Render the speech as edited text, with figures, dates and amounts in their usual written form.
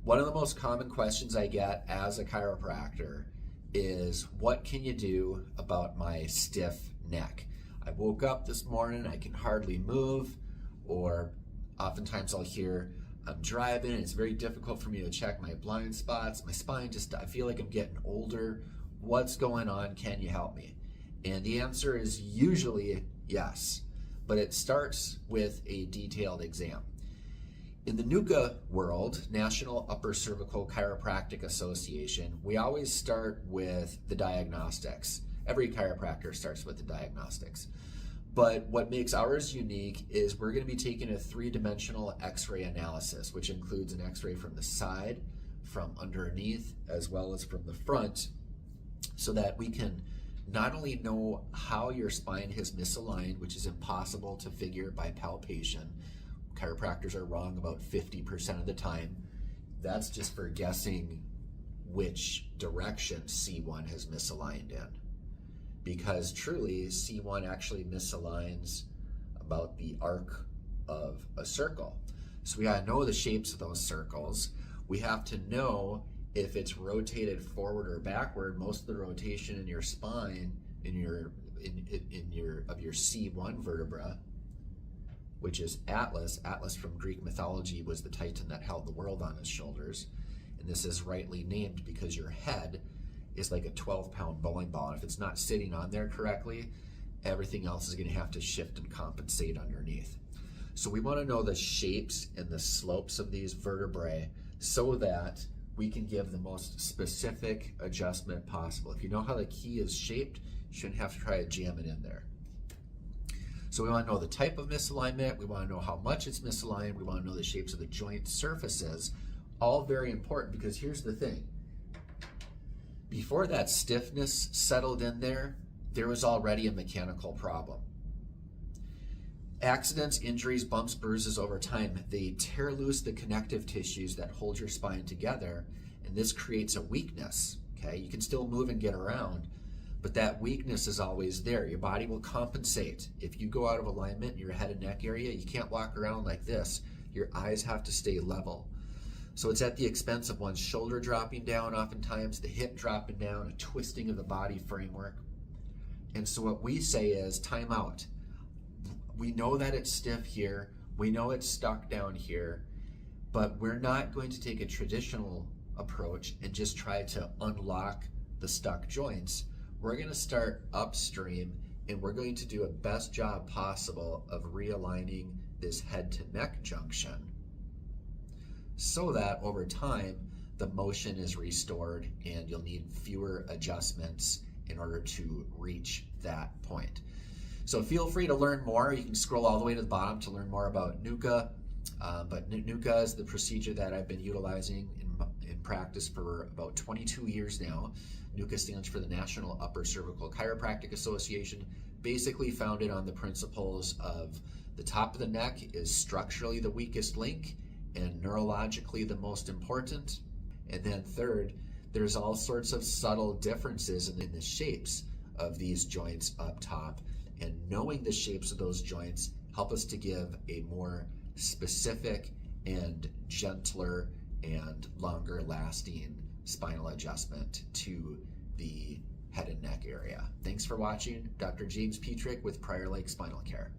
One of the most common questions I get as a chiropractor is, what can you do about my stiff neck? I woke up this morning, I can hardly move, or oftentimes I'll hear, I'm driving and it's very difficult for me to check my blind spots. My spine I feel like I'm getting older. What's going on? Can you help me? And the answer is usually yes, but it starts with a detailed exam. In the NUCCA world, National Upper Cervical Chiropractic Association, we always start with the diagnostics. Every chiropractor starts with the diagnostics. But what makes ours unique is we're going to be taking a three-dimensional x-ray analysis, which includes an x-ray from the side, from underneath, as well as from the front, so that we can not only know how your spine has misaligned, which is impossible to figure by palpation. Chiropractors are wrong about 50% of the time. That's just for guessing which direction C1 has misaligned in. Because truly, C1 actually misaligns about the arc of a circle. So we gotta know the shapes of those circles. We have to know if it's rotated forward or backward. Most of the rotation in your spine, of your C1 vertebra, which is Atlas. Atlas from Greek mythology was the Titan that held the world on his shoulders. And this is rightly named because your head is like a 12-pound bowling ball. And if it's not sitting on there correctly, everything else is gonna have to shift and compensate underneath. So we wanna know the shapes and the slopes of these vertebrae so that we can give the most specific adjustment possible. If you know how the key is shaped, you shouldn't have to try to jam it in there. So we want to know the type of misalignment, we want to know how much it's misaligned, we want to know the shapes of the joint surfaces, all very important, because here's the thing. Before that stiffness settled in there, there was already a mechanical problem. Accidents, injuries, bumps, bruises over time, they tear loose the connective tissues that hold your spine together, and this creates a weakness, okay? You can still move and get around, but that weakness is always there. Your body will compensate. If you go out of alignment in your head and neck area, you can't walk around like this. Your eyes have to stay level. So it's at the expense of one's shoulder dropping down oftentimes, the hip dropping down, a twisting of the body framework. And so what we say is, time out. We know that it's stiff here, we know it's stuck down here, but we're not going to take a traditional approach and just try to unlock the stuck joints. We're going to start upstream and we're going to do a best job possible of realigning this head to neck junction so that over time the motion is restored and you'll need fewer adjustments in order to reach that point. So feel free to learn more. You can scroll all the way to the bottom to learn more about NUCCA. But NUCCA is the procedure that I've been utilizing in practice for about 22 years now. NUCCA stands for the National Upper Cervical Chiropractic Association, basically founded on the principles of the top of the neck is structurally the weakest link and neurologically the most important. And then third, there's all sorts of subtle differences in the shapes of these joints up top. And knowing the shapes of those joints help us to give a more specific and gentler and longer lasting spinal adjustment to the head and neck area. Thanks for watching. Dr. James Petrick with Prior Lake Spinal Care.